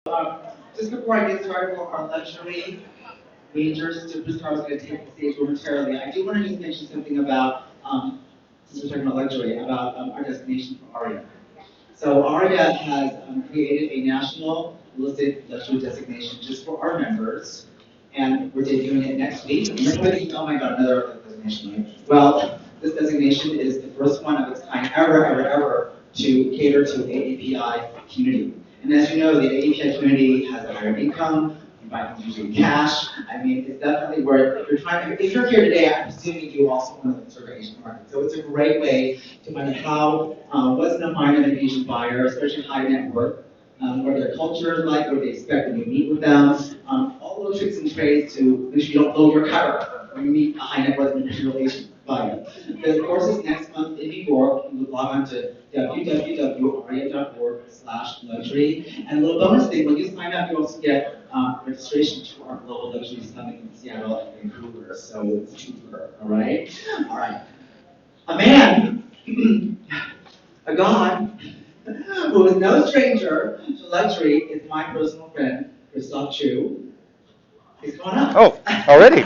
Just before I get started for our luxury major superstar is going to take the stage momentarily, I do want to just mention something about, since we're talking about luxury, about our destination for AREAA. So AREAA has created a national real estate luxury designation just for our members, and we're debuting it next week. And you're probably thinking, oh my god, another designation, right? Well, this designation is the first one of its kind ever to cater to the API community. And as you know, the API community has a higher income, you buy homes usually in cash. I mean, it's definitely where if you're here today, I'm assuming you also want to serve the Asian market. So it's a great way to find out how, what's the mind of an Asian buyer, especially high net worth, what their culture is like, what they expect when you meet with them, all those tricks and trades to make sure you don't blow your cover when you meet a high net worth individual Asian buyer. The course is next month in New York. You can log on to www.aria.org/luxury. And a little bonus thing, when you sign up, you also get registration to our global luxury summit in Seattle and Vancouver. So it's cheaper, all right? All right. A man, a god, who is no stranger to luxury is my personal friend, Christophe Choo. He's going up. Oh, already.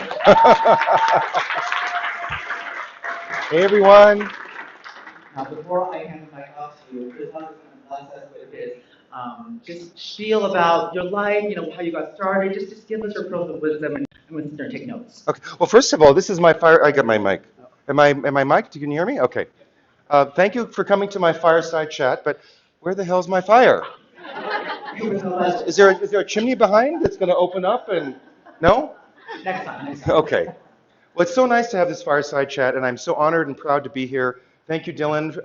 Hey, everyone. Now, before I hand the mic off to you, Christophe is going to bless us with his just spiel about your life, you know, how you got started. Just give us your pearls of wisdom, and I'm going to start take notes. Okay. Well, first of all, this is my fire. I got my mic. Am I mic'd? Can you hear me? Okay. Thank you for coming to my fireside chat. But where the hell's my fire? Is there a chimney behind that's going to open up and no? Next time. Okay. Well, it's so nice to have this fireside chat, and I'm so honored and proud to be here. Thank you, Dylan,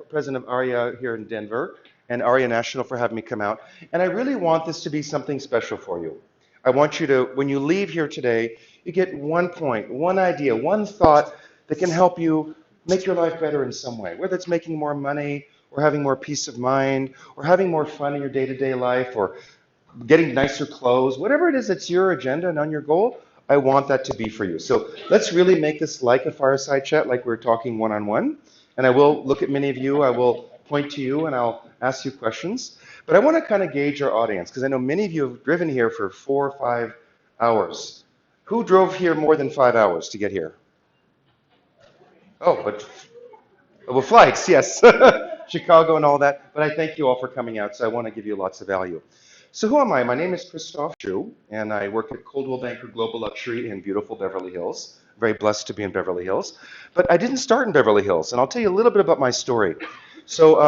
president of AREAA here in Denver, and AREAA National for having me come out. And I really want this to be something special for you. I want you to, when you leave here today, you get one point, one idea, one thought that can help you make your life better in some way, whether it's making more money, or having more peace of mind, or having more fun in your day-to-day life, or getting nicer clothes, whatever it is that's your agenda and on your goal, I want that to be for you. So let's really make this like a fireside chat, like we're talking one-on-one. And I will look at many of you, I will point to you, and I'll ask you questions. But I want to kind of gauge our audience, because I know many of you have driven here for 4 or 5 hours. Who drove here more than 5 hours to get here? Oh, well, flights, yes. Chicago and all that. But I thank you all for coming out, so I want to give you lots of value. So who am I? My name is Christophe Choo, and I work at Coldwell Banker Global Luxury in beautiful Beverly Hills. Very blessed to be in Beverly Hills. But I didn't start in Beverly Hills, and I'll tell you a little bit about my story. So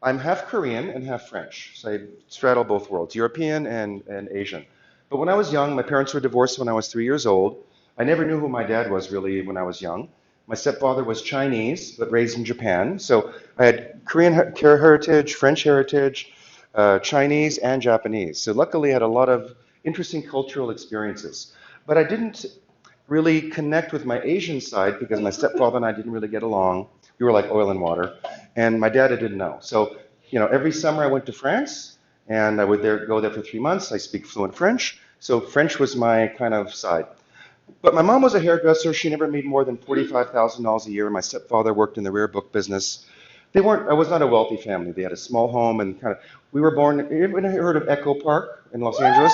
I'm half Korean and half French, so I straddle both worlds, European and Asian. But when I was young, my parents were divorced when I was 3 years old. I never knew who my dad was really when I was young. My stepfather was Chinese, but raised in Japan. So I had Korean heritage, French heritage, Chinese, and Japanese. So luckily I had a lot of interesting cultural experiences. But I didn't really connect with my Asian side because my stepfather and I didn't really get along. We were like oil and water. And my dad I didn't know. So, you know, every summer I went to France, and I would go there for 3 months. I speak fluent French. So French was my kind of side. But my mom was a hairdresser. She never made more than $45,000 a year. My stepfather worked in the rare book business. I was not a wealthy family. They had a small home and we were born, you ever heard of Echo Park in Los Angeles?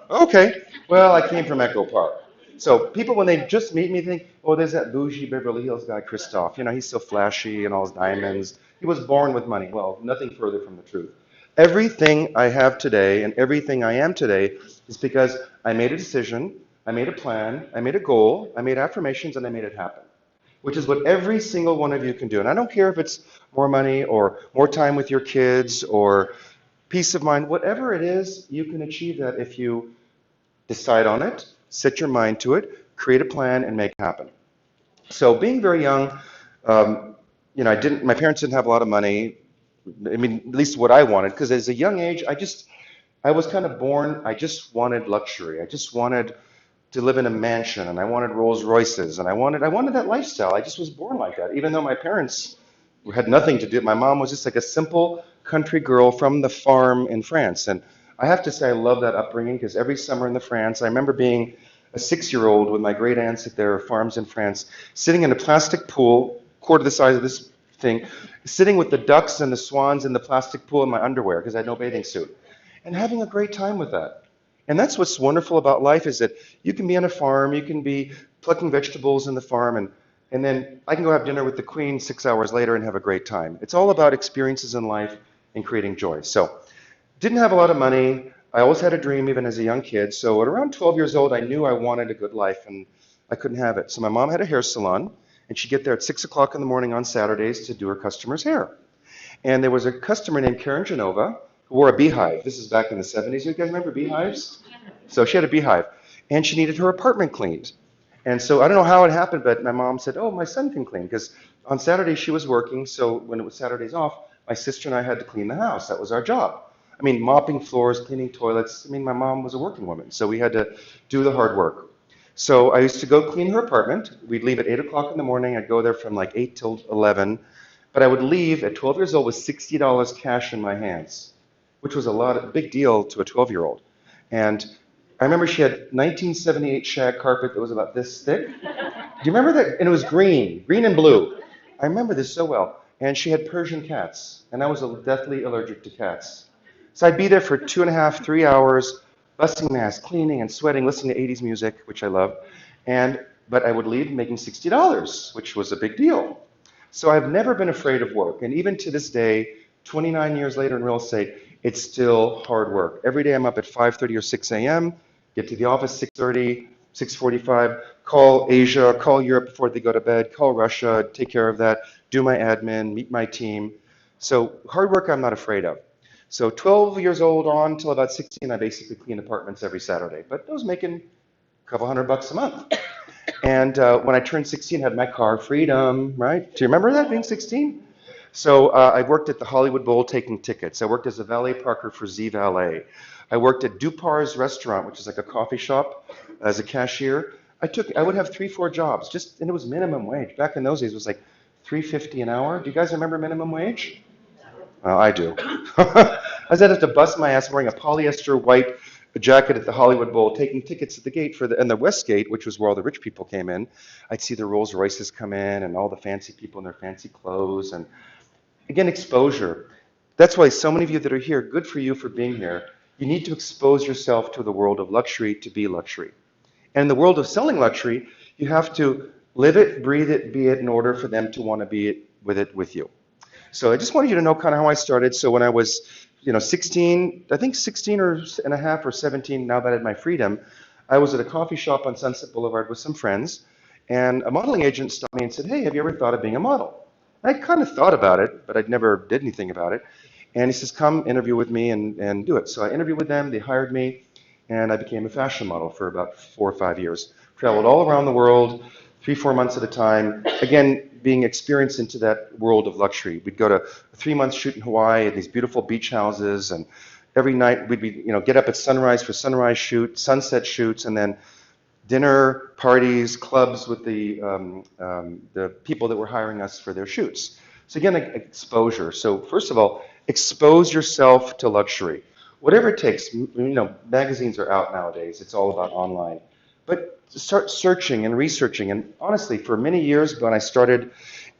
Okay, well, I came from Echo Park. So people, when they just meet me, think, oh, there's that bougie Beverly Hills guy, Christophe. You know, he's so flashy and all his diamonds. He was born with money. Well, nothing further from the truth. Everything I have today and everything I am today is because I made a decision, I made a plan, I made a goal, I made affirmations, and I made it happen. Which is what every single one of you can do. And I don't care if it's more money or more time with your kids or peace of mind, whatever it is, you can achieve that if you decide on it, set your mind to it, create a plan, and make it happen. So being very young, you know, my parents didn't have a lot of money. I mean, at least what I wanted, because as a young age, I was kind of born, I just wanted luxury. I just wanted to live in a mansion, and I wanted Rolls Royces, and I wanted that lifestyle. I just was born like that, even though my parents had nothing to do. My mom was just like a simple country girl from the farm in France. And I have to say I love that upbringing, because every summer in the France, I remember being a 6-year-old with my great aunts at their farms in France, sitting in a plastic pool, quarter the size of this thing, sitting with the ducks and the swans in the plastic pool in my underwear, because I had no bathing suit. and having a great time with that. And that's what's wonderful about life is that you can be on a farm, you can be plucking vegetables in the farm, and then I can go have dinner with the queen 6 hours later and have a great time. It's all about experiences in life and creating joy. So, didn't have a lot of money. I always had a dream, even as a young kid. So at around 12 years old, I knew I wanted a good life, and I couldn't have it. So my mom had a hair salon, and she'd get there at 6 o'clock in the morning on Saturdays to do her customers' hair. And there was a customer named Karen Genova who wore a beehive. This is back in the 70s. You guys remember beehives? So she had a beehive, and she needed her apartment cleaned. And so I don't know how it happened, but my mom said, oh, my son can clean, because on Saturdays she was working, so when it was Saturdays off, my sister and I had to clean the house. That was our job. I mean, mopping floors, cleaning toilets. I mean, my mom was a working woman, so we had to do the hard work. So I used to go clean her apartment. We'd leave at 8 o'clock in the morning. I'd go there from like 8 till 11. But I would leave at 12 years old with $60 cash in my hands, which was a big deal to a 12-year-old. And I remember she had 1978 shag carpet that was about this thick. Do you remember that? And it was green and blue. I remember this so well. And she had Persian cats, and I was deathly allergic to cats. So I'd be there for 2.5, 3 hours, busting my ass, cleaning and sweating, listening to 80s music, which I love. But I would leave making $60, which was a big deal. So I've never been afraid of work. And even to this day, 29 years later in real estate, it's still hard work. Every day I'm up at 5:30 or 6 a.m., get to the office 6:30, 6:45, call Asia, call Europe before they go to bed, call Russia, take care of that, do my admin, meet my team. So hard work I'm not afraid of. So 12 years old on till about 16, I basically cleaned apartments every Saturday. But I was making a couple $100 a month. And when I turned 16, I had my car, freedom, right? Do you remember that, being 16? So I worked at the Hollywood Bowl taking tickets. I worked as a valet parker for Z Valet. I worked at Dupar's restaurant, which is like a coffee shop, as a cashier. I would have 3, 4 jobs, and it was minimum wage. Back in those days, it was like $3.50 an hour. Do you guys remember minimum wage? I do. I was have to bust my ass wearing a polyester white jacket at the Hollywood Bowl, taking tickets at the gate and the West Gate, which was where all the rich people came in. I'd see the Rolls Royces come in and all the fancy people in their fancy clothes. And again, exposure. That's why so many of you that are here, good for you for being here. You need to expose yourself to the world of luxury to be luxury. And in the world of selling luxury, you have to live it, breathe it, be it in order for them to want to be it with you. So I just wanted you to know kind of how I started. So when I was, 16, I think 16 and a half or 17, now that I had my freedom, I was at a coffee shop on Sunset Boulevard with some friends, and a modeling agent stopped me and said, hey, have you ever thought of being a model? I kind of thought about it, but I never did anything about it. And he says, come interview with me and do it. So I interviewed with them, they hired me, and I became a fashion model for about 4 or 5 years. Traveled all around the world, 3, 4 months at a time. Again, being experienced into that world of luxury. We'd go to a 3-month shoot in Hawaii at these beautiful beach houses, and every night we'd be, get up at sunrise for sunrise shoot, sunset shoots, and then dinner, parties, clubs with the people that were hiring us for their shoots. So again, exposure. So first of all, expose yourself to luxury. Whatever it takes. Magazines are out nowadays. It's all about online. But start searching and researching. And honestly, for many years, when I started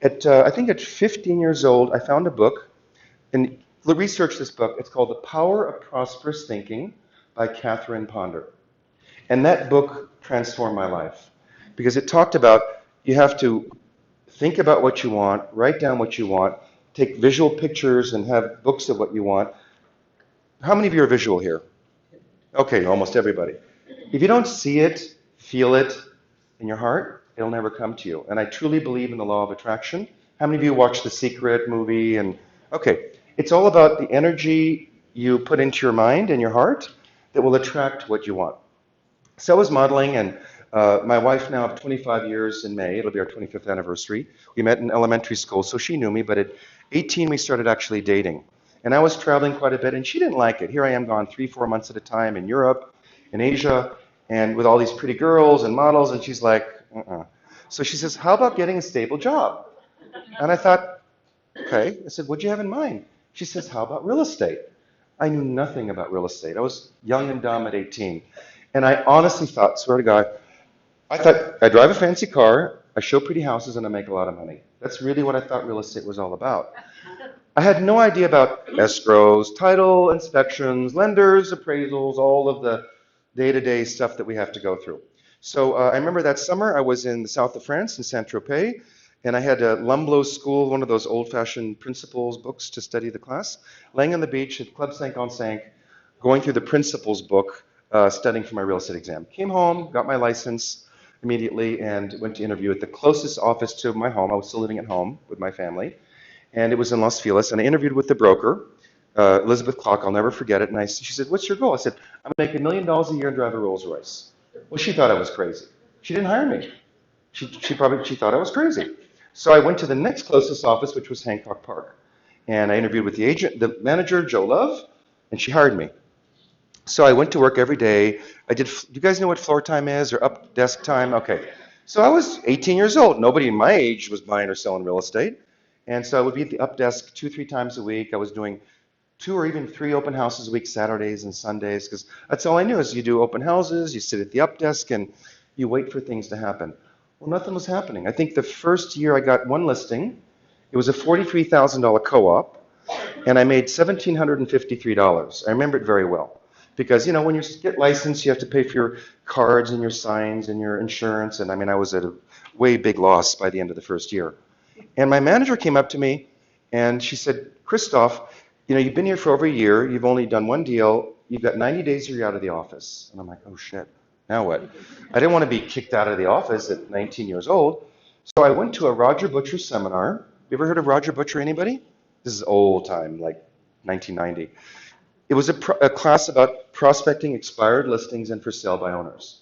I think at 15 years old, I found a book and researched this book. It's called The Power of Prosperous Thinking by Catherine Ponder. And that book transformed my life because it talked about you have to think about what you want, write down what you want, take visual pictures and have books of what you want. How many of you are visual here? Okay, almost everybody. If you don't see it, feel it in your heart, it'll never come to you. And I truly believe in the law of attraction. How many of you watched The Secret movie? Okay, it's all about the energy you put into your mind and your heart that will attract what you want. So I was modeling, and my wife now of 25 years in May, it'll be our 25th anniversary. We met in elementary school, so she knew me, but at 18 we started actually dating. And I was traveling quite a bit, and she didn't like it. Here I am gone 3, 4 months at a time in Europe, in Asia, and with all these pretty girls and models, and she's like, So she says, how about getting a stable job? And I thought, okay. I said, what'd you have in mind? She says, how about real estate? I knew nothing about real estate. I was young and dumb at 18. And I honestly thought, swear to God, I thought I drive a fancy car, I show pretty houses, and I make a lot of money. That's really what I thought real estate was all about. I had no idea about escrows, title, inspections, lenders, appraisals, all of the day-to-day stuff that we have to go through. So I remember that summer I was in the south of France in Saint-Tropez, and I had a Lumblow School, one of those old-fashioned principles books to study the class, laying on the beach at Club Saint-Gonçalves, going through the principles book, studying for my real estate exam. Came home, got my license immediately, and went to interview at the closest office to my home. I was still living at home with my family, and it was in Los Feliz, and I interviewed with the broker, Elizabeth Clark, I'll never forget it, and she said, what's your goal? I said, I'm going to make $1 million a year and drive a Rolls Royce. Well, she thought I was crazy. She didn't hire me. She thought I was crazy. So I went to the next closest office, which was Hancock Park, and I interviewed with the manager, Joe Love, and she hired me. So I went to work every day. Do you guys know what floor time is or up desk time? Okay. So I was 18 years old. Nobody my age was buying or selling real estate. And so I would be at the up desk 2-3 times a week. I was doing 2 or even 3 open houses a week, Saturdays and Sundays, because that's all I knew is you do open houses, you sit at the up desk, and you wait for things to happen. Well, nothing was happening. I think the first year I got one listing. It was a $43,000 co-op, and I made $1,753. I remember it very well. Because, when you get licensed, you have to pay for your cards and your signs and your insurance. And I was at a way big loss by the end of the first year. And my manager came up to me and she said, Christophe, you've been here for over a year. You've only done one deal. You've got 90 days or you're out of the office. And I'm like, oh shit, now what? I didn't want to be kicked out of the office at 19 years old. So I went to a Roger Butcher seminar. You ever heard of Roger Butcher, anybody? This is old time, like 1990. It was a class about prospecting expired listings and for sale by owners.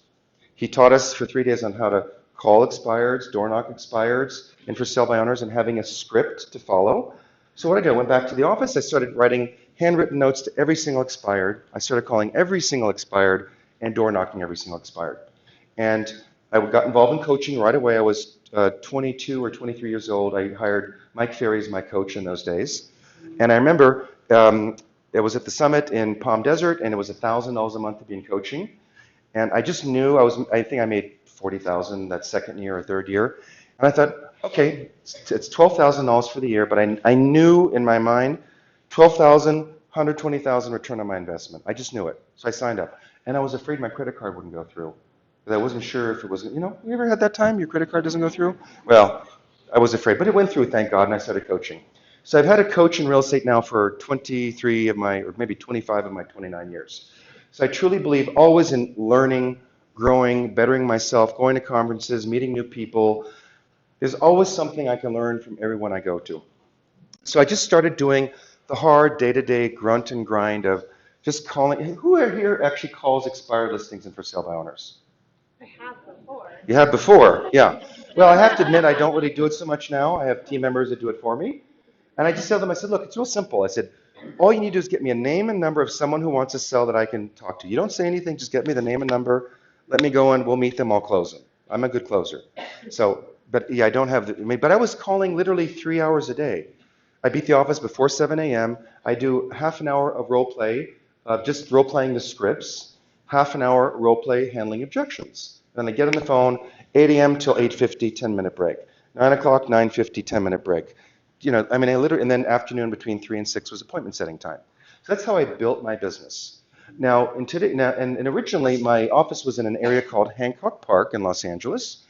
He taught us for 3 days on how to call expireds, door knock expireds, and for sale by owners, and having a script to follow. So what I did, I went back to the office. I started writing handwritten notes to every single expired. I started calling every single expired and door knocking every single expired. And I got involved in coaching right away. I was 22 or 23 years old. I hired Mike Ferry as my coach in those days. And I remember it was at the summit in Palm Desert, and it was $1,000 a month to be in coaching. And I just knew I think I made $40,000 that second year or third year. And I thought, okay, it's $12,000 for the year, but I knew in my mind, $12,000, $120,000 return on my investment. I just knew it. So I signed up. And I was afraid my credit card wouldn't go through. Because I wasn't sure if it was, you ever had that time your credit card doesn't go through? Well, I was afraid, but it went through, thank God, and I started coaching. So I've had a coach in real estate now for 23 of my, or maybe 25 of my 29 years. So I truly believe always in learning, growing, bettering myself, going to conferences, meeting new people. There's always something I can learn from everyone I go to. So I just started doing the hard day-to-day grunt and grind of just calling. Who here actually calls expired listings and for sale by owners? I have before. You have before, yeah. Well, I have to admit I don't really do it so much now. I have team members that do it for me. And I just tell them, I said, look, it's real simple. I said, all you need to do is get me a name and number of someone who wants to sell that I can talk to. You don't say anything, just get me the name and number. Let me go in, we'll meet them, I'll close them. I'm a good closer. So, but yeah, I don't have but I was calling literally 3 hours a day. I beat the office before 7 a.m. I do half an hour of role play, just role playing the scripts, half an hour role play handling objections. Then I get on the phone, 8 a.m. till 8:50, 10-minute break. 9 o'clock, 9:50, 10-minute break. I literally, and then afternoon between 3 and 6 was appointment setting time. So that's how I built my business. Now, and originally my office was in an area called Hancock Park in Los Angeles.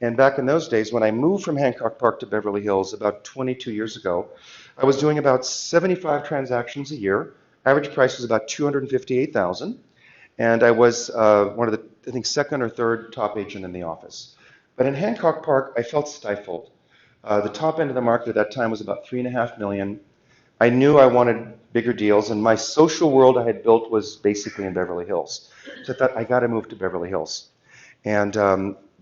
And back in those days, when I moved from Hancock Park to Beverly Hills about 22 years ago, I was doing about 75 transactions a year. Average price was about $258,000. And I was one of the, I think, second or third top agent in the office. But in Hancock Park, I felt stifled. The top end of the market at that time was about $3.5 million. I knew I wanted bigger deals, and my social world I had built was basically in Beverly Hills. So I thought, I got to move to Beverly Hills. And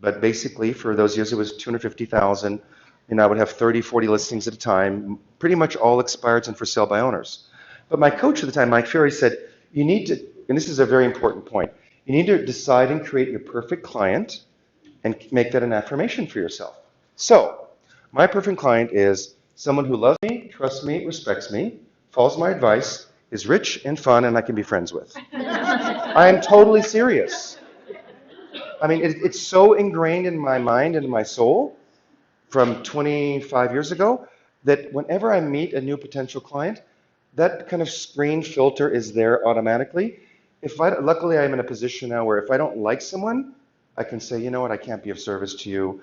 but basically, for those years, it was $250,000, and I would have 30, 40 listings at a time, pretty much all expireds and for sale by owners. But my coach at the time, Mike Ferry, said, you need to, and this is a very important point, you need to decide and create your perfect client and make that an affirmation for yourself. So, my perfect client is someone who loves me, trusts me, respects me, follows my advice, is rich and fun, and I can be friends with. I am totally serious. It's so ingrained in my mind and in my soul from 25 years ago. that whenever I meet a new potential client, that kind of screen filter is there automatically. Luckily, I'm in a position now where if I don't like someone, I can say, you know what, I can't be of service to you.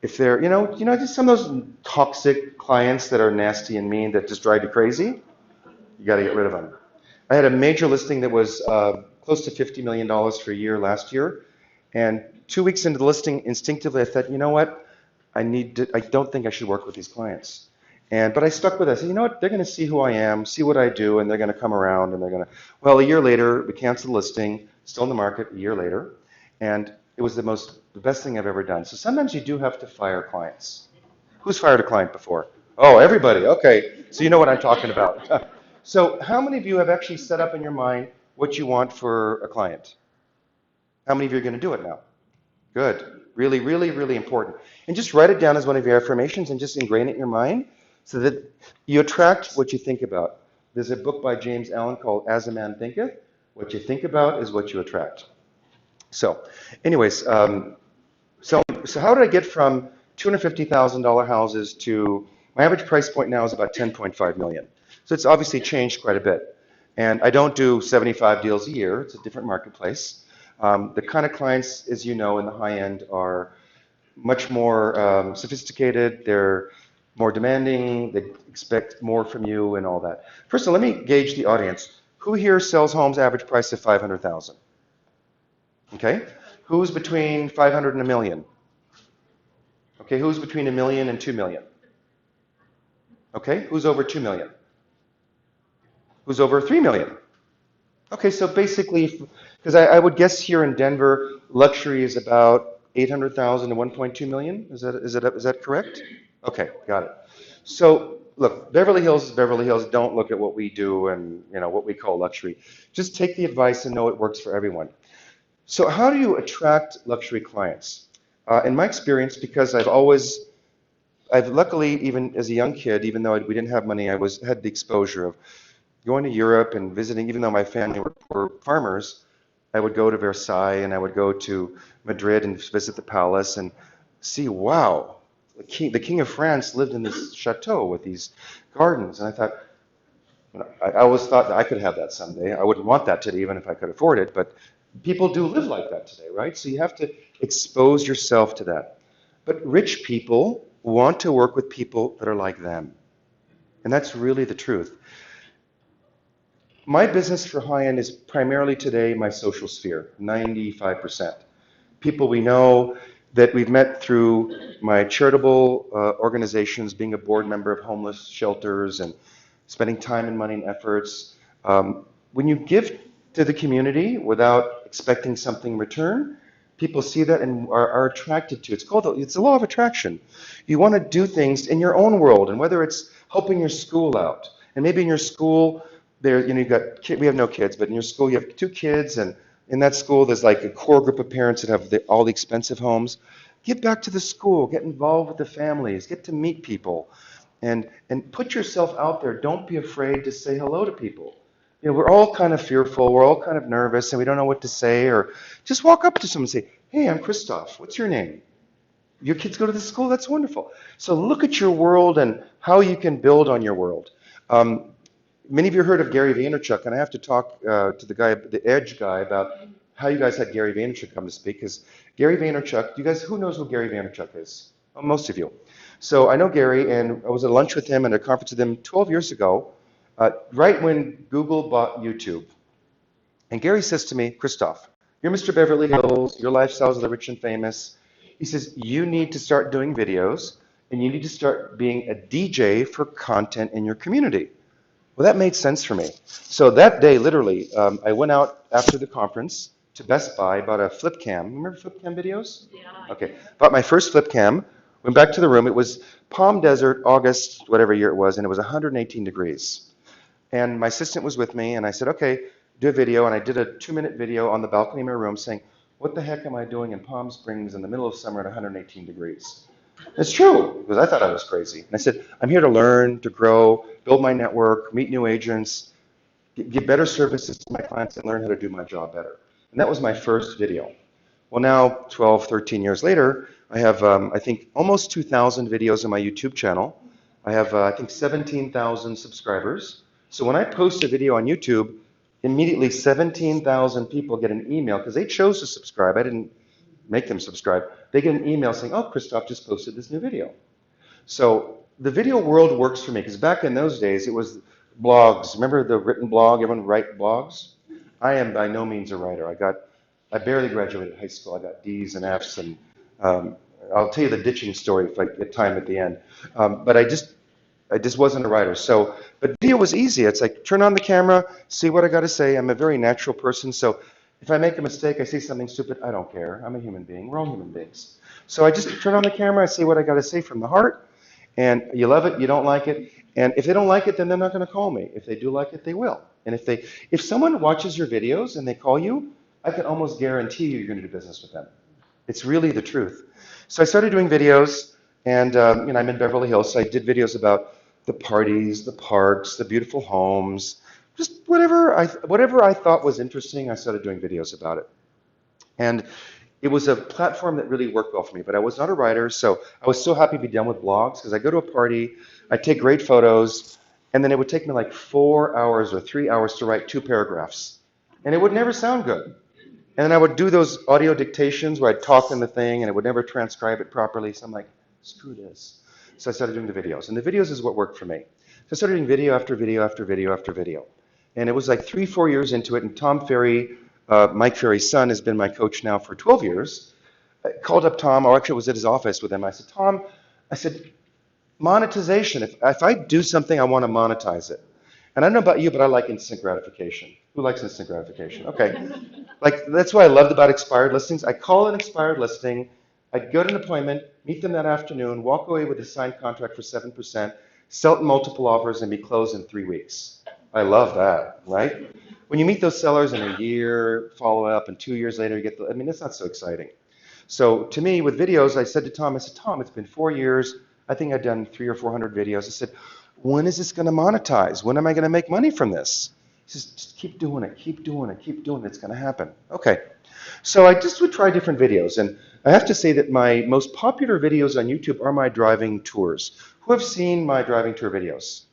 If they're, just some of those toxic clients that are nasty and mean that just drive you crazy, you got to get rid of them. I had a major listing that was close to $50 million for a year last year, and 2 weeks into the listing, instinctively I thought, you know what, I don't think I should work with these clients. But I stuck with it. I said, you know what, they're going to see who I am, see what I do, and they're going to come around, and they're going to, well, a year later, we canceled the listing, still in the market a year later, and it was the best thing I've ever done. So sometimes you do have to fire clients. Who's fired a client before? Oh, everybody, okay. So you know what I'm talking about. So how many of you have actually set up in your mind what you want for a client? How many of you are going to do it now? Good. Really, really, really important. And just write it down as one of your affirmations and just ingrain it in your mind so that you attract what you think about. There's a book by James Allen called As a Man Thinketh. What you think about is what you attract. So anyways, so how did I get from $250,000 houses to, my average price point now is about 10.5 million. So it's obviously changed quite a bit. And I don't do 75 deals a year. It's a different marketplace. The kind of clients, as you know, in the high end are much more sophisticated. They're more demanding. They expect more from you and all that. First of all, let me gauge the audience. Who here sells homes average price of 500,000? Okay. Who's between 500 and a million? Okay. Who's between a million and 2 million? Okay. Who's over 2 million? Who's over 3 million? Okay, so basically, because I would guess here in Denver, luxury is about 800,000 to 1.2 million. Is that correct? Okay, got it. So look, Beverly Hills is Beverly Hills. Don't look at what we do and what we call luxury. Just take the advice and know it works for everyone. So how do you attract luxury clients? In my experience, because I've luckily, even as a young kid, even though we didn't have money, had the exposure of going to Europe and visiting. Even though my family were farmers, I would go to Versailles and I would go to Madrid and visit the palace and see, wow, the king of France lived in this chateau with these gardens. And I thought, I always thought that I could have that someday. I wouldn't want that today, even if I could afford it, but people do live like that today, right? So you have to expose yourself to that. But rich people want to work with people that are like them. And that's really the truth. My business for high-end is primarily today my social sphere, 95%. People we know that we've met through my charitable organizations, being a board member of homeless shelters and spending time and money and efforts. When you give to the community without expecting something in return, people see that and are attracted to it. It's a law of attraction. You want to do things in your own world, and whether it's helping your school out, and maybe in your school, we have no kids, but in your school you have 2 kids, and in that school there's like a core group of parents that have all the expensive homes. Get back to the school, get involved with the families, get to meet people, and put yourself out there. Don't be afraid to say hello to people. We're all kind of fearful, we're all kind of nervous, and we don't know what to say, or just walk up to someone and say, hey, I'm Christophe, what's your name? Your kids go to this school? That's wonderful. So look at your world and how you can build on your world. Many of you heard of Gary Vaynerchuk, and I have to talk to the Edge guy, about how you guys had Gary Vaynerchuk come to speak, because Gary Vaynerchuk, who knows who Gary Vaynerchuk is? Well, most of you. So I know Gary, and I was at lunch with him and a conference with him 12 years ago, right when Google bought YouTube. And Gary says to me, Christophe, you're Mr. Beverly Hills, your lifestyles are the rich and famous. He says, you need to start doing videos, and you need to start being a DJ for content in your community. Well, that made sense for me. So that day, literally, I went out after the conference to Best Buy, bought a flip cam. Remember flip cam videos? Yeah. Okay. Bought my first flip cam, went back to the room. It was Palm Desert, August, whatever year it was, and it was 118 degrees. And my assistant was with me, and I said, okay, do a video. And I did a 2-minute video on the balcony of my room saying, what the heck am I doing in Palm Springs in the middle of summer at 118 degrees? It's true, because I thought I was crazy. And I said, I'm here to learn, to grow, build my network, meet new agents, give better services to my clients, and learn how to do my job better. And that was my first video. Well, now, 12, 13 years later, I have, I think, almost 2,000 videos on my YouTube channel. I have, I think, 17,000 subscribers. So when I post a video on YouTube, immediately 17,000 people get an email because they chose to subscribe. I didn't make them subscribe. They get an email saying, oh, Christophe just posted this new video. So the video world works for me because back in those days, it was blogs. Remember the written blog? Everyone write blogs? I am by no means a writer. I barely graduated high school. I got D's and F's, and I'll tell you the ditching story if I get time at the end. But I just wasn't a writer. So, but video was easy. It's like turn on the camera, see what I got to say. I'm a very natural person, so if I make a mistake, I say something stupid, I don't care. I'm a human being. We're all human beings. So I just turn on the camera, I say what I got to say from the heart, and you love it, you don't like it, and if they don't like it, then they're not going to call me. If they do like it, they will. And if someone watches your videos and they call you, I can almost guarantee you're going to do business with them. It's really the truth. So I started doing videos, and I'm in Beverly Hills, so I did videos about the parties, the parks, the beautiful homes, just whatever I thought was interesting, I started doing videos about it. And it was a platform that really worked well for me, but I was not a writer, so I was so happy to be done with blogs because I go to a party, I take great photos, and then it would take me like 4 hours or 3 hours to write 2 paragraphs. And it would never sound good. And then I would do those audio dictations where I'd talk in the thing and it would never transcribe it properly. So I'm like, screw this. So I started doing the videos. And the videos is what worked for me. So I started doing video after video after video after video. And it was like 3-4 years into it. And Tom Ferry, Mike Ferry's son, has been my coach now for 12 years. I called up Tom, or actually was at his office with him. I said, Tom, monetization. If I do something, I want to monetize it. And I don't know about you, but I like instant gratification. Who likes instant gratification? Okay. Like, that's what I loved about expired listings. I call an expired listing, I'd go to an appointment, meet them that afternoon, walk away with a signed contract for 7%, sell it in multiple offers, and be closed in 3 weeks. I love that, right? When you meet those sellers in a year, follow up, and 2 years later, you get that's not so exciting. So to me, with videos, I said, Tom, it's been 4 years. I think I've done 300 or 400 videos. I said, when is this going to monetize? When am I going to make money from this? He says, just keep doing it, keep doing it, keep doing it. It's going to happen. Okay. So I just would try different videos. And I have to say that my most popular videos on YouTube are my driving tours. Who have seen my driving tour videos?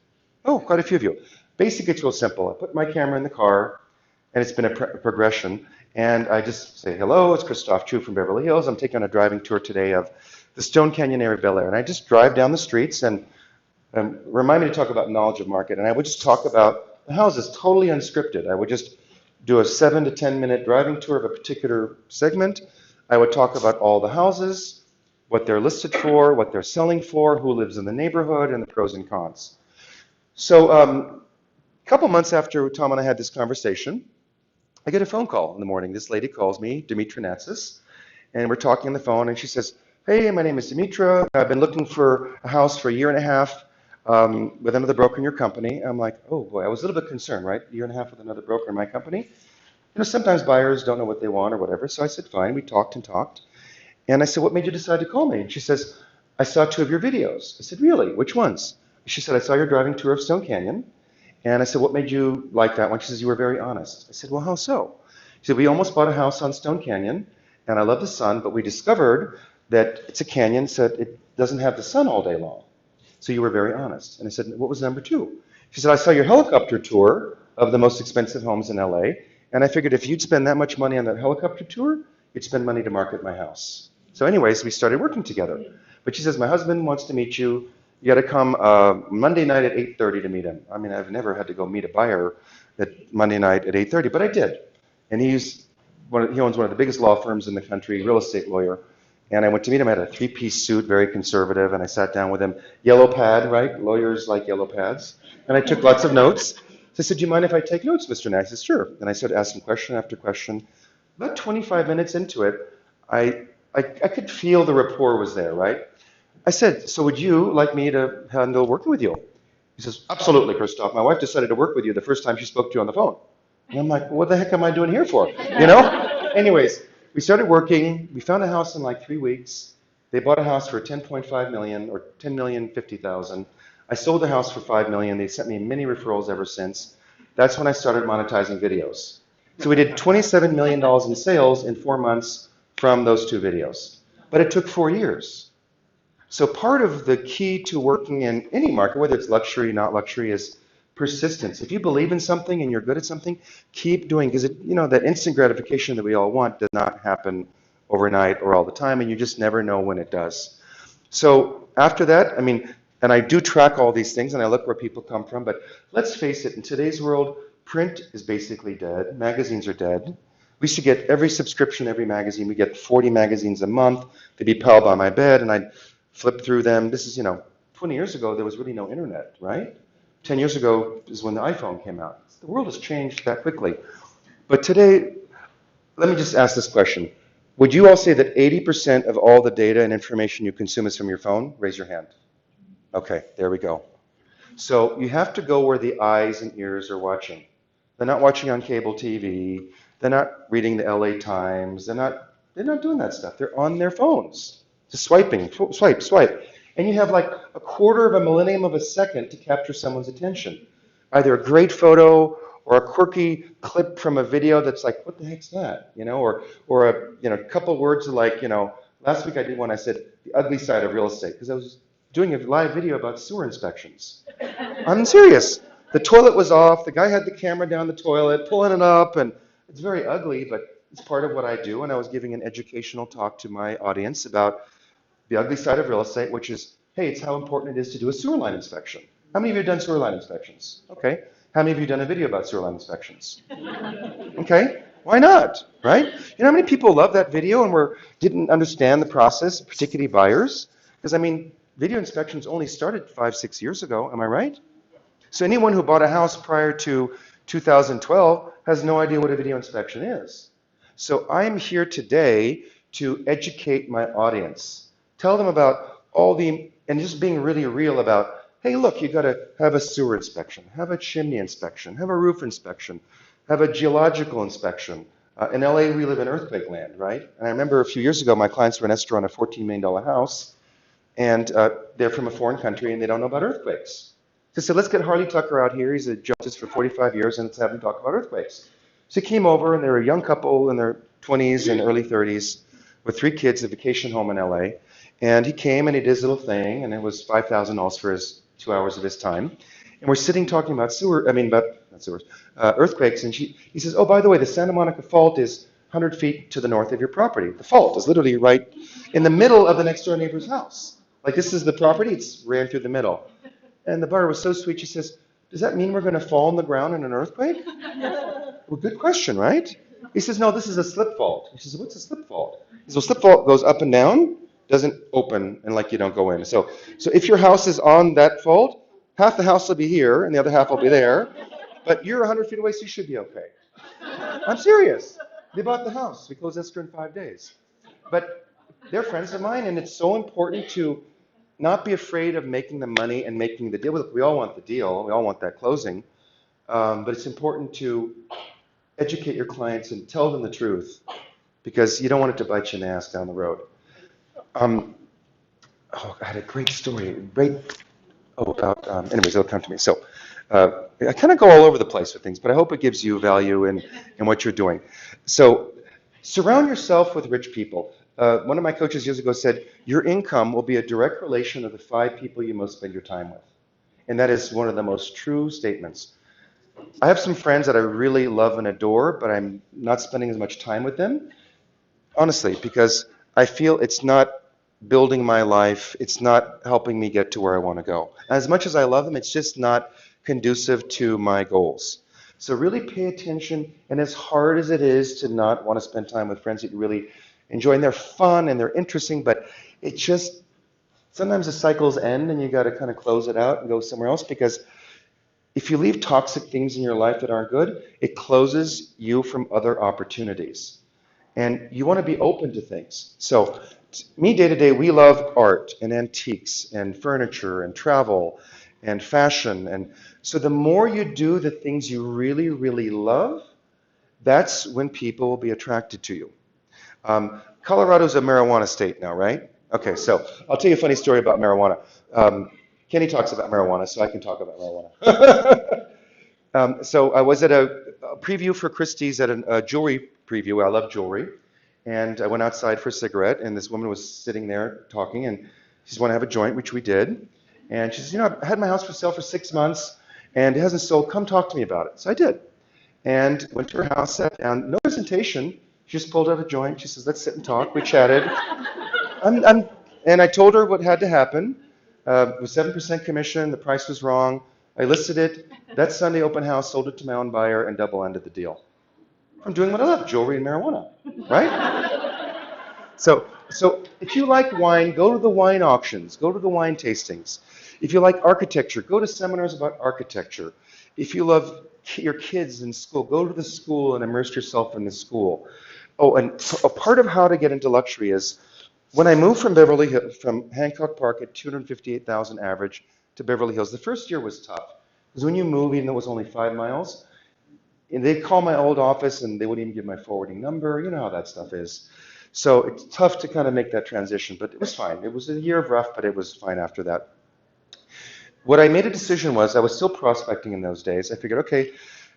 Oh, quite a few of you. Basically, it's real simple. I put my camera in the car, and it's been a progression. And I just say, hello, it's Christophe Choo from Beverly Hills. I'm taking on a driving tour today of the Stone Canyon area of Bel Air. And I just drive down the streets and remind me to talk about knowledge of market. And I would just talk about the houses, totally unscripted. I would just do a 7 to 10 minute driving tour of a particular segment. I would talk about all the houses, what they're listed for, what they're selling for, who lives in the neighborhood, and the pros and cons. So a couple months after Tom and I had this conversation, I get a phone call in the morning. This lady calls me, Dimitra Natsis, and we're talking on the phone, and she says, hey, my name is Dimitra. I've been looking for a house for a year and a half with another broker in your company. I'm like, oh boy, I was a little bit concerned, right? A year and a half with another broker in my company. You know, sometimes buyers don't know what they want or whatever. So I said, fine. We talked and talked. And I said, what made you decide to call me? And she says, I saw 2 of your videos. I said, really? Which ones? She said, I saw your driving tour of Stone Canyon. And I said, what made you like that one? She says, you were very honest. I said, well, how so? She said, we almost bought a house on Stone Canyon, and I love the sun, but we discovered that it's a canyon, so it doesn't have the sun all day long. So you were very honest. And I said, what was number 2? She said, I saw your helicopter tour of the most expensive homes in LA, and I figured if you'd spend that much money on that helicopter tour, you'd spend money to market my house. So anyways, we started working together. But she says, my husband wants to meet you. You got to come Monday night at 8:30 to meet him. I mean, I've never had to go meet a buyer at Monday night at 8:30, but I did. And he owns one of the biggest law firms in the country, real estate lawyer. And I went to meet him. I had a 3-piece suit, very conservative, and I sat down with him. Yellow pad, right? Lawyers like yellow pads. And I took lots of notes. So I said, do you mind if I take notes, Mr. Nash? He said, sure. And I started asking question after question. About 25 minutes into it, I could feel the rapport was there, right? I said, so would you like me to handle working with you? He says, absolutely, Christophe. My wife decided to work with you the first time she spoke to you on the phone. And I'm like, well, what the heck am I doing here for? You know? Anyways, we started working. We found a house in like 3 weeks. They bought a house for $10.5 million or $10,050,000. I sold the house for $5 million. They sent me many referrals ever since. That's when I started monetizing videos. So we did $27 million in sales in 4 months from those 2 videos. But it took 4 years. So part of the key to working in any market, whether it's luxury, not luxury, is persistence. If you believe in something and you're good at something, keep doing, because that instant gratification that we all want does not happen overnight or all the time, and you just never know when it does. So after that, and I do track all these things, and I look where people come from, but let's face it, in today's world, print is basically dead. Magazines are dead. We used to get every subscription, every magazine. We get 40 magazines a month. They'd be piled by my bed, and I'd flip through them. This is, 20 years ago, there was really no internet, right? 10 years ago is when the iPhone came out. The world has changed that quickly. But today, let me just ask this question. Would you all say that 80% of all the data and information you consume is from your phone? Raise your hand. Okay, there we go. So you have to go where the eyes and ears are watching. They're not watching on cable TV. They're not reading the LA Times. They're not doing that stuff. They're on their phones, just swiping, swipe, swipe. And you have like a quarter of a millennium of a second to capture someone's attention. Either a great photo or a quirky clip from a video that's like, what the heck's that? Or a couple words like, last week I did one, I said, the ugly side of real estate, because I was doing a live video about sewer inspections. I'm serious. The toilet was off, the guy had the camera down the toilet, pulling it up, and it's very ugly, but it's part of what I do, and I was giving an educational talk to my audience about the ugly side of real estate, which is, hey, it's how important it is to do a sewer line inspection. How many of you have done sewer line inspections? Okay. How many of you have done a video about sewer line inspections? Okay. Why not, right? You know how many people love that video and didn't understand the process, particularly buyers? Because, video inspections only started 5-6 years ago, am I right? So anyone who bought a house prior to 2012 has no idea what a video inspection is. So I'm here today to educate my audience. Tell them about and just being really real about, hey, look, you got to have a sewer inspection, have a chimney inspection, have a roof inspection, have a geological inspection. In LA, we live in earthquake land, right? And I remember a few years ago, my clients were in escrow on a $14 million house, and they're from a foreign country, and they don't know about earthquakes. So I said, let's get Harley Tucker out here. He's a geologist for 45 years, and let's have him talk about earthquakes. So he came over, and they were a young couple in their 20s and early 30s with 3 kids, a vacation home in LA. And he came, and he did his little thing, and it was $5,000 for his 2 hours of his time. And we're sitting talking about earthquakes, and he says, oh, by the way, the Santa Monica Fault is 100 feet to the north of your property. The fault is literally right in the middle of the next door neighbor's house. Like, this is the property, it's ran through the middle. And the buyer was so sweet, she says, does that mean we're going to fall on the ground in an earthquake? Well, good question, right? He says, no, this is a slip fault. She says, what's a slip fault? He says, well, slip fault goes up and down, doesn't open, and like you don't go in. So if your house is on that fault, half the house will be here, and the other half will be there, but you're 100 feet away, so you should be okay. I'm serious. They bought the house. We closed escrow in 5 days. But they're friends of mine, and it's so important to not be afraid of making the money and making the deal. We all want the deal. We all want that closing. But it's important to educate your clients and tell them the truth, because you don't want it to bite you in the ass down the road. I had a great story. Anyways, it'll come to me. So I kind of go all over the place with things, but I hope it gives you value in what you're doing. So surround yourself with rich people. One of my coaches years ago said, your income will be a direct relation of the 5 people you most spend your time with. And that is one of the most true statements. I have some friends that I really love and adore, but I'm not spending as much time with them, honestly, because I feel it's not building my life. It's not helping me get to where I want to go. As much as I love them, it's just not conducive to my goals. So really pay attention, and as hard as it is to not want to spend time with friends that you really enjoy, and they're fun and they're interesting, but it just, sometimes the cycles end and you got to kind of close it out and go somewhere else, because if you leave toxic things in your life that aren't good, it closes you from other opportunities. And you want to be open to things. So me, day to day, we love art and antiques and furniture and travel and fashion. And so the more you do the things you really, really love, that's when people will be attracted to you. Colorado's a marijuana state now, right? Okay, so I'll tell you a funny story about marijuana. Kenny talks about marijuana, so I can talk about marijuana. So I was at a preview for Christie's at a jewelry preview. I love jewelry. And I went outside for a cigarette, and this woman was sitting there talking, and She says, want to have a joint, which we did. And she says, you know, I've had my house for sale for 6 months, and it hasn't sold. Come talk to me about it. So I did. And went to her house, sat down, no presentation. She just pulled out a joint. She says, let's sit and talk. We chatted. And I told her what had to happen. It was 7% commission. The price was wrong. I listed it. That Sunday open house, sold it to my own buyer, and double-ended the deal. I'm doing what I love, jewelry and marijuana, right? So if you like wine, go to the wine auctions. Go to the wine tastings. If you like architecture, go to seminars about architecture. If you love your kids in school, go to the school and immerse yourself in the school. Oh, and a part of how to get into luxury is when I moved from Beverly Hills, from Hancock Park at 258,000 average to Beverly Hills, the first year was tough. Because when you move, even though it was only 5 miles, and they'd call my old office and they wouldn't even give my forwarding number. You know how that stuff is. So it's tough to kind of make that transition, but it was fine. It was a year of rough, but it was fine after that. What I made a decision was, I was still prospecting in those days. I figured, okay,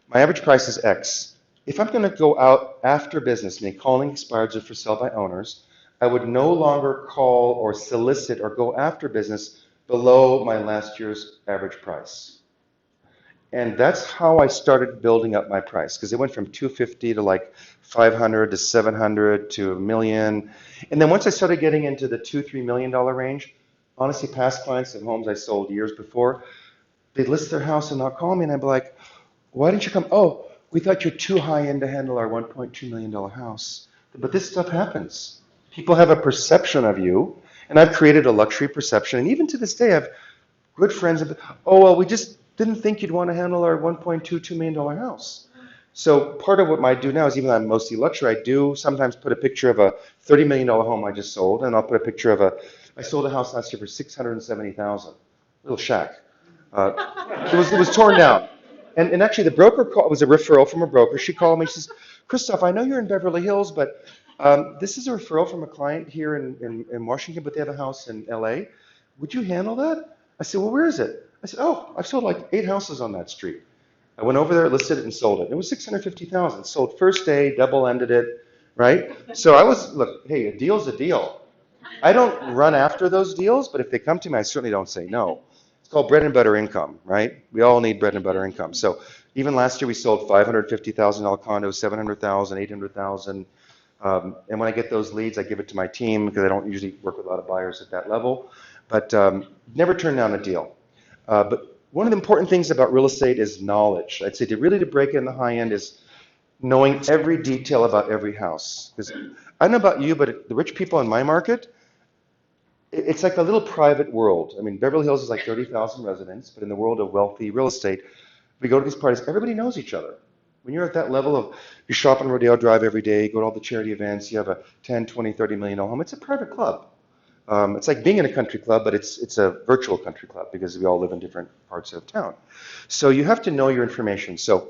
my average price is X. If I'm going to go out after business, meaning calling expireds or for sale by owners, I would no longer call or solicit or go after business below my last year's average price. And that's how I started building up my price, because it went from 250 to like 500 to 700 to a million. And then once I started getting into the $2-3 million range, honestly, past clients of homes I sold years before, they'd list their house and not call me, and I'd be like, why didn't you come? Oh, we thought you're too high end to handle our $1.2 million house. But this stuff happens. People have a perception of you, and I've created a luxury perception. And even to this day, I have good friends. Oh, well, we just didn't think you'd want to handle our $1.22 million house. So part of what I do now is, even though I'm mostly luxury, I do sometimes put a picture of a $30 million home I just sold, and I'll put a picture of I sold a house last year for $670,000, little shack. It was torn down. And actually the broker called, it was a referral from a broker. She called me, she says, Christophe, I know you're in Beverly Hills, but this is a referral from a client here in Washington, but they have a house in LA. Would you handle that? I said, well, where is it? I said, oh, I've sold like 8 houses on that street. I went over there, listed it, and sold it. It was $650,000. Sold first day, double-ended it, right? So I was, look, hey, a deal's a deal. I don't run after those deals, but if they come to me, I certainly don't say no. It's called bread and butter income, right? We all need bread and butter income. So even last year we sold $550,000 condos, $700,000, $800,000. And when I get those leads, I give it to my team, because I don't usually work with a lot of buyers at that level. But never turn down a deal. But one of the important things about real estate is knowledge. I'd say to break in the high end is knowing every detail about every house. Because I don't know about you, but the rich people in my market, it's like a little private world. I mean, Beverly Hills is like 30,000 residents, but in the world of wealthy real estate, we go to these parties, everybody knows each other. When you're at that level of, you shop on Rodeo Drive every day, you go to all the charity events, you have a 10, 20, 30 million home, it's a private club. It's like being in a country club, but it's a virtual country club, because we all live in different parts of town. So you have to know your information. So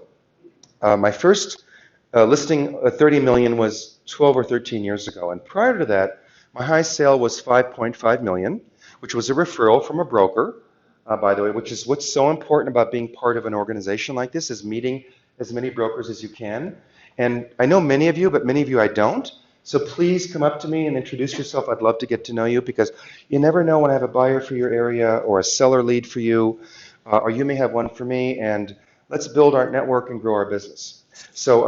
my first listing, 30 million, was 12 or 13 years ago. And prior to that, my high sale was 5.5 million, which was a referral from a broker, by the way, which is what's so important about being part of an organization like this, is meeting as many brokers as you can. And I know many of you, but many of you I don't. So please come up to me and introduce yourself. I'd love to get to know you, because you never know when I have a buyer for your area or a seller lead for you, or you may have one for me, and let's build our network and grow our business. So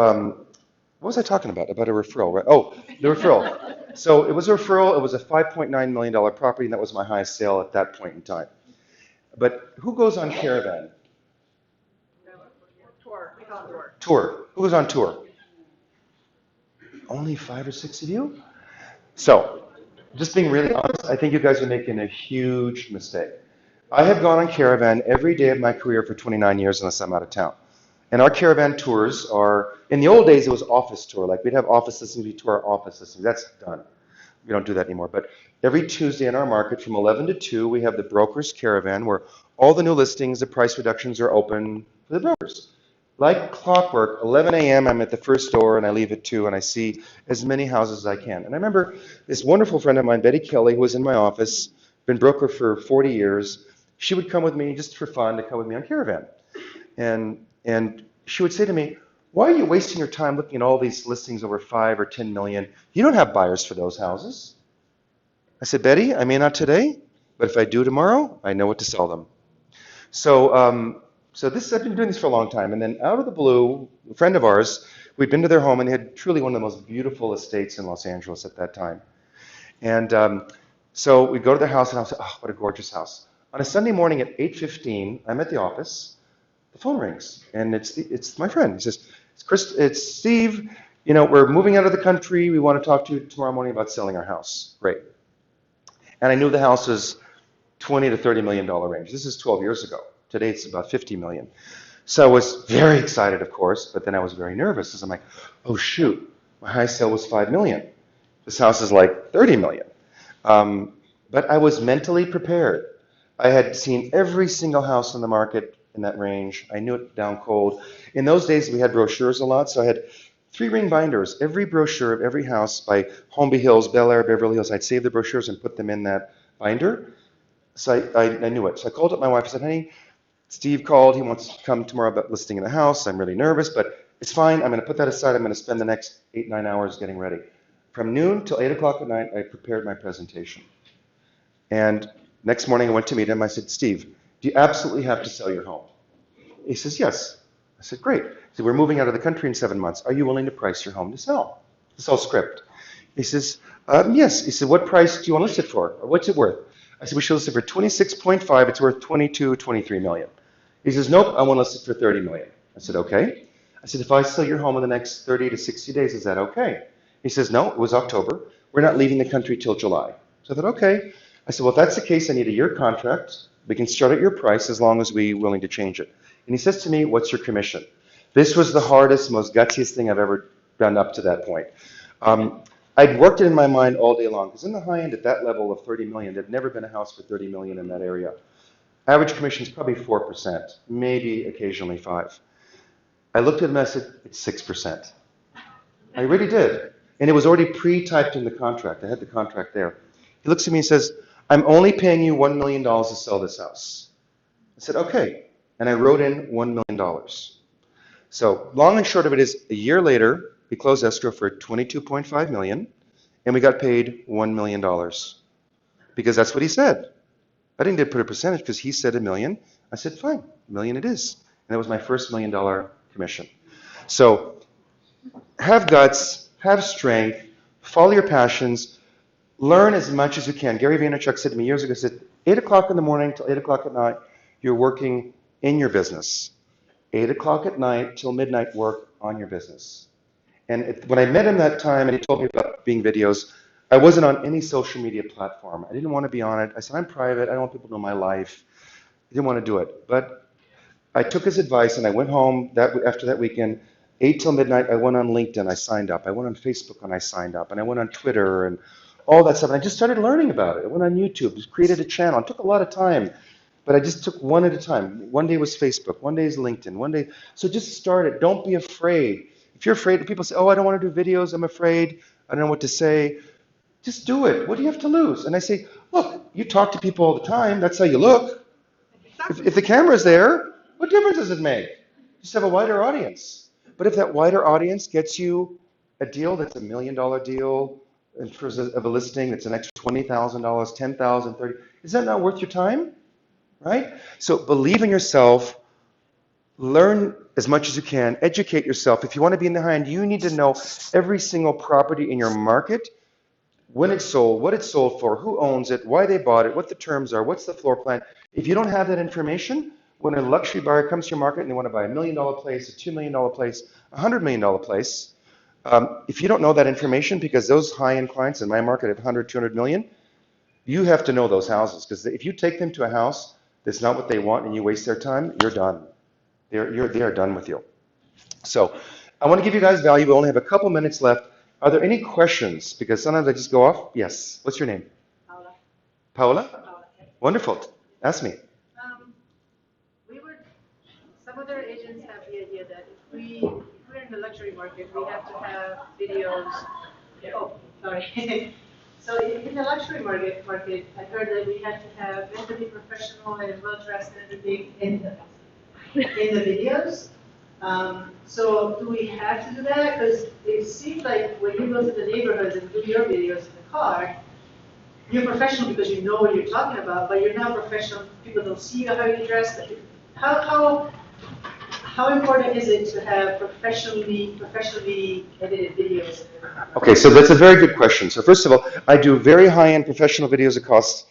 what was I talking about? About a referral, right? Oh, the referral. So it was a referral. It was a $5.9 million property, and that was my highest sale at that point in time. But who goes on Caravan? Tour. Tour. Who goes on tour? Only 5 or 6 of you? So, just being really honest, I think you guys are making a huge mistake. I have gone on Caravan every day of my career for 29 years, unless I'm out of town. And our Caravan tours are, in the old days it was office tour, like we'd have office listings, we tour our office listings. That's done. We don't do that anymore. But every Tuesday in our market from 11 to 2, we have the Brokers Caravan, where all the new listings, the price reductions are open for the brokers. Like clockwork, 11 a.m. I'm at the first door, and I leave at 2, and I see as many houses as I can. And I remember this wonderful friend of mine, Betty Kelly, who was in my office, been broker for 40 years. She would come with me just for fun, to come with me on Caravan. And she would say to me, why are you wasting your time looking at all these listings over 5 or 10 million? You don't have buyers for those houses. I said, Betty, I may not today, but if I do tomorrow, I know what to sell them. So, I've been doing this for a long time, and then out of the blue, a friend of ours, we'd been to their home, and they had truly one of the most beautiful estates in Los Angeles at that time. And so we go to their house, and I was like, oh, what a gorgeous house. On a Sunday morning at 8:15, I'm at the office. The phone rings, and it's my friend. He says, it's Steve. You know, we're moving out of the country. We want to talk to you tomorrow morning about selling our house. Great. And I knew the house was $20 to $30 million range. This is 12 years ago. Today it's about 50 million. So I was very excited, of course, but then I was very nervous because I'm like, oh shoot, my high sale was 5 million. This house is like 30 million. But I was mentally prepared. I had seen every single house on the market in that range. I knew it down cold. In those days, we had brochures a lot, so I had 3-ring binders. Every brochure of every house by Holmby Hills, Bel Air, Beverly Hills, I'd save the brochures and put them in that binder. So I knew it. So I called up my wife and said, honey, Steve called. He wants to come tomorrow about listing in the house. I'm really nervous, but it's fine. I'm going to put that aside. I'm going to spend the next 8, 9 hours getting ready. From noon till 8 o'clock at night, I prepared my presentation. And next morning I went to meet him. I said, Steve, do you absolutely have to sell your home? He says, yes. I said, great. He said, we're moving out of the country in 7 months. Are you willing to price your home to sell? It's all script. He says, yes. He said, what price do you want to list it for? Or what's it worth? I said, we should list it for 26.5. It's worth 22, 23 million. He says, nope, I want to list it for 30 million. I said, okay. I said, if I sell your home in the next 30 to 60 days, is that okay? He says, no, it was October. We're not leaving the country till July. So I thought, okay. I said, well, if that's the case, I need a year contract. We can start at your price as long as we're willing to change it. And he says to me, what's your commission? This was the hardest, most gutsiest thing I've ever done up to that point. I'd worked it in my mind all day long, because in the high end at that level of 30 million, there'd never been a house for 30 million in that area. Average commission is probably 4%, maybe occasionally 5%. I looked at him and I said, it's 6%. I really did. And it was already pre-typed in the contract. I had the contract there. He looks at me and says, I'm only paying you $1 million to sell this house. I said, okay. And I wrote in $1 million. So long and short of it is, a year later, we closed escrow for $22.5 million, and we got paid $1 million. Because that's what he said. I didn't put a percentage because he said $1 million. I said, fine, $1 million it is. And that was my first $1 million commission. So have guts, have strength, follow your passions, learn as much as you can. Gary Vaynerchuk said to me years ago, he said, 8 o'clock in the morning till 8 o'clock at night, you're working in your business. 8 o'clock at night till midnight, work on your business. And when I met him that time and he told me about being videos, I wasn't on any social media platform. I didn't want to be on it. I said, I'm private. I don't want people to know my life. I didn't want to do it. But I took his advice and I went home after that weekend, 8 till midnight. I went on LinkedIn. I signed up. I went on Facebook and I signed up. And I went on Twitter and all that stuff. And I just started learning about it. I went on YouTube, just created a channel. It took a lot of time. But I just took one at a time. One day was Facebook. One day is LinkedIn. One day. So just start it. Don't be afraid. If you're afraid, people say, oh, I don't want to do videos. I'm afraid. I don't know what to say. Just do it. What do you have to lose? And I say, look, you talk to people all the time. That's how you look. If the camera's there, what difference does it make? Just have a wider audience. But if that wider audience gets you a deal that's $1 million deal in terms of a listing that's an extra $20,000, $10,000, $30,000, is that not worth your time? Right? So believe in yourself. Learn as much as you can. Educate yourself. If you want to be in the high end, you need to know every single property in your market, when it's sold, what it's sold for, who owns it, why they bought it, what the terms are, what's the floor plan. If you don't have that information, when a luxury buyer comes to your market and they want to buy $1 million place, a $2 million place, a $100 million place, if you don't know that information, because those high-end clients in my market have 100, 200 million, you have to know those houses. Because if you take them to a house that's not what they want and you waste their time, you're done. They are done with you. So I want to give you guys value. We only have a couple minutes left. Are there any questions? Because sometimes I just go off. Yes. What's your name? Paula. Paola? Paula. Wonderful. Ask me. Some other agents have the idea that if we're in the luxury market, we have to have videos. Oh, sorry. So in the luxury market, I heard that we have to have mentally professional and well dressed and everything in the videos. So do we have to do that? Because it seems like when you go to the neighborhoods and do your videos in the car, you're professional because you know what you're talking about, but you're not professional. People don't see how you dress. How important is it to have professionally edited videos? Okay, so that's a very good question. So first of all, I do very high-end professional videos that cost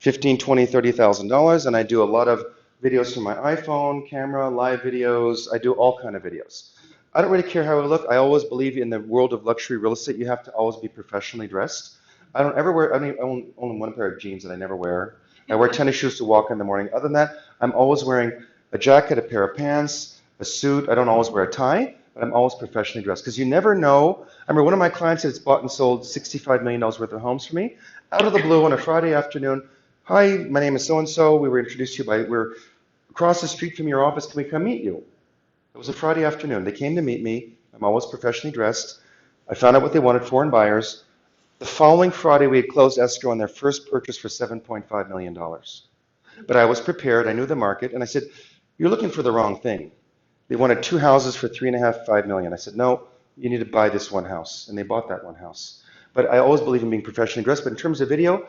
$15, $20, $30,000, and I do a lot of videos from my iPhone camera, live videos. I do all kind of videos. I don't really care how I look. I always believe in the world of luxury real estate, you have to always be professionally dressed. I don't ever wear, I own only one pair of jeans that I never wear. I wear tennis shoes to walk in the morning. Other than that, I'm always wearing a jacket, a pair of pants, a suit. I don't always wear a tie, but I'm always professionally dressed because you never know. I remember one of my clients that's bought and sold $65 million worth of homes for me. Out of the blue on a Friday afternoon, hi, my name is so-and-so. We were introduced to you by, we're across the street from your office. Can we come meet you? It was a Friday afternoon. They came to meet me. I'm always professionally dressed. I found out what they wanted, foreign buyers. The following Friday, we had closed escrow on their first purchase for $7.5 million. But I was prepared. I knew the market. And I said, you're looking for the wrong thing. They wanted 2 houses for $3.5, $5 million. I said, no, you need to buy this one house. And they bought that one house. But I always believe in being professionally dressed. But in terms of video,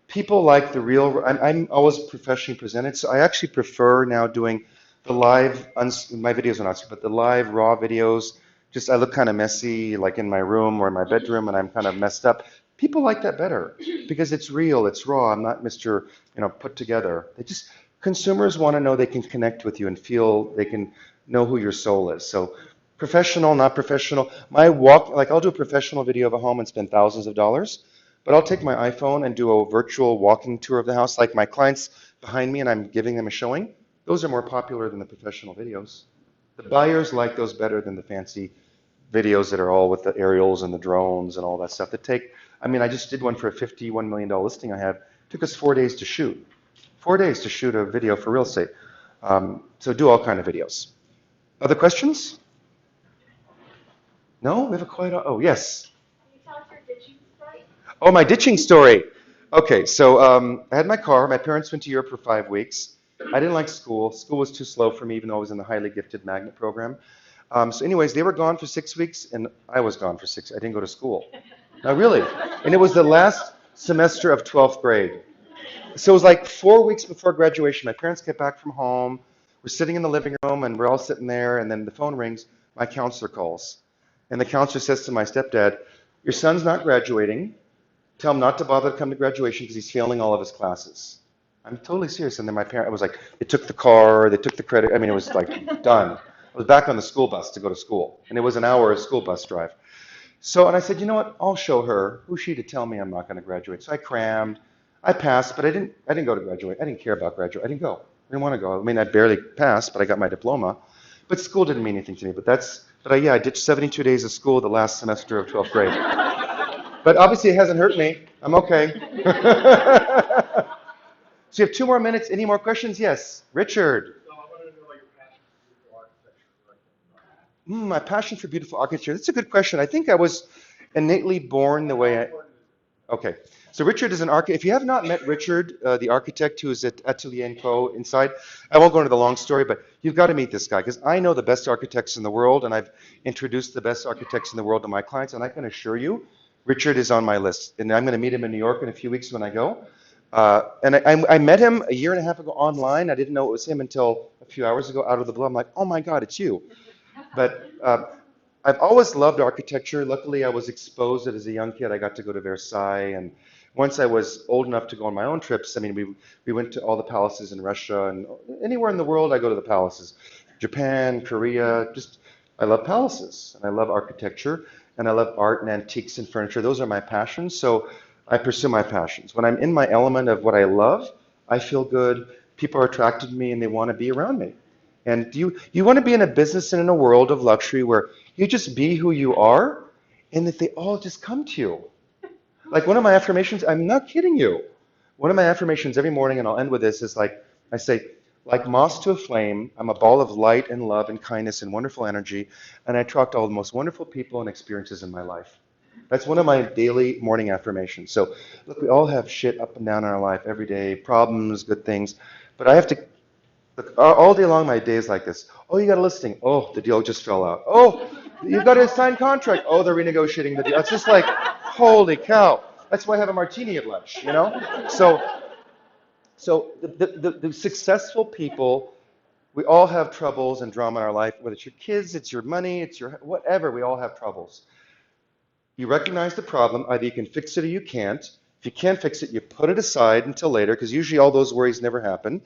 people like the real, I'm always professionally presented. So I actually prefer now doing the live, my videos are not, but the live raw videos. Just I look kind of messy, like in my room or in my bedroom, and I'm kind of messed up. People like that better because it's real, it's raw. I'm not Mr. Put together. Consumers want to know they can connect with you and feel they can know who your soul is. So professional, not professional. I'll do a professional video of a home and spend thousands of dollars, but I'll take my iPhone and do a virtual walking tour of the house, like my clients behind me, and I'm giving them a showing. Those are more popular than the professional videos. The buyers like those better than the fancy videos that are all with the aerials and the drones and all that stuff I just did one for a $51 million listing I have. It took us 4 days to shoot. 4 days to shoot a video for real estate. So do all kind of videos. Other questions? No? We have a quiet, oh, yes. Can you tell us your ditching story? Oh, my ditching story. Okay, so I had my car. My parents went to Europe for 5 weeks. I didn't like school. School was too slow for me, even though I was in the highly gifted magnet program. So anyways, they were gone for 6 weeks, and I was gone for 6. I didn't go to school. No, really. And it was the last semester of 12th grade. So it was like 4 weeks before graduation. My parents get back from home. We're sitting in the living room, and we're all sitting there, and then the phone rings. My counselor calls. And the counselor says to my stepdad, your son's not graduating. Tell him not to bother to come to graduation because he's failing all of his classes. I'm totally serious. And then I was like, they took the car, they took the credit. It was like done. I was back on the school bus to go to school. And it was an hour school bus drive. So, and I said, you know what? I'll show her. Who's she to tell me I'm not going to graduate? So I crammed. I passed, but I didn't go to graduate. I didn't care about graduate. I didn't go. I didn't want to go. I barely passed, but I got my diploma. But school didn't mean anything to me. I ditched 72 days of school the last semester of 12th grade. But obviously it hasn't hurt me. I'm okay. So you have 2 more minutes. Any more questions? Yes. Richard. So I wanted to know your passion for architecture. My passion for beautiful architecture. That's a good question. I think I was innately born the way I... Okay. So Richard is an architect. If you have not met Richard, the architect who is at Atelier & Co. inside, I won't go into the long story, but you've got to meet this guy because I know the best architects in the world, and I've introduced the best architects in the world to my clients, and I can assure you, Richard is on my list. And I'm going to meet him in New York in a few weeks when I go. And I met him a year and a half ago online. I didn't know it was him until a few hours ago out of the blue. I'm like, oh my God, it's you. But I've always loved architecture. Luckily, I was exposed as a young kid. I got to go to Versailles. And once I was old enough to go on my own trips, we went to all the palaces in Russia. And anywhere in the world, I go to the palaces. Japan, Korea, I love palaces. And I love architecture. And I love art and antiques and furniture. Those are my passions. So I pursue my passions. When I'm in my element of what I love, I feel good. People are attracted to me and they want to be around me. And you want to be in a business and in a world of luxury where you just be who you are and that they all just come to you. Like one of my affirmations, I'm not kidding you. One of my affirmations every morning, and I'll end with this, is I say, like moss to a flame, I'm a ball of light and love and kindness and wonderful energy, and I attract all the most wonderful people and experiences in my life. That's one of my daily morning affirmations. So, look, we all have shit up and down in our life every day, problems, good things. But I have to, look, all day long my day is like this. Oh, you got a listing. Oh, the deal just fell out. Oh, you got a signed contract. Oh, they're renegotiating the deal. It's just like, holy cow. That's why I have a martini at lunch, you know? So the successful people, we all have troubles and drama in our life, whether it's your kids, it's your money, it's your whatever, we all have troubles. You recognize the problem, either you can fix it or you can't. If you can't fix it, you put it aside until later, because usually all those worries never happen.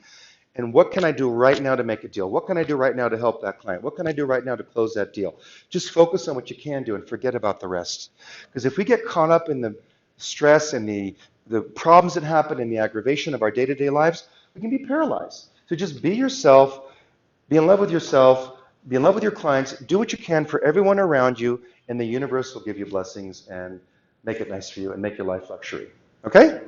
And what can I do right now to make a deal? What can I do right now to help that client? What can I do right now to close that deal? Just focus on what you can do and forget about the rest. Because if we get caught up in the stress and the problems that happen and the aggravation of our day-to-day lives, we can be paralyzed. So just be yourself, be in love with yourself, be in love with your clients, do what you can for everyone around you, and the universe will give you blessings and make it nice for you and make your life luxury. Okay?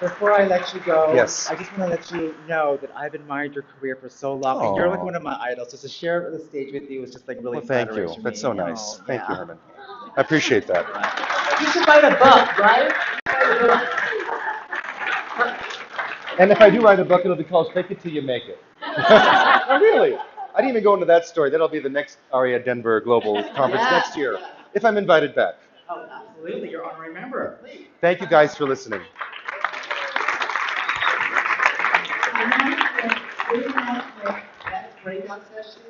Before I let you go, Yes. I just want to let you know that I've admired your career for so long, and you're like Aw. one of my idols. So to share the stage with you is just like really Well, thank you. flattering to me. That's so nice. Oh, Thank you, yeah. Herman. I appreciate that. You should write a book, right? And if I do write a book, it'll be called Fake It Till You Make It. Oh, really? I didn't even go into that story. That'll be the next AREAA Denver Global Conference next year, if I'm invited back. Oh, absolutely. You're honoring member. Thank you guys for listening. Breakout session.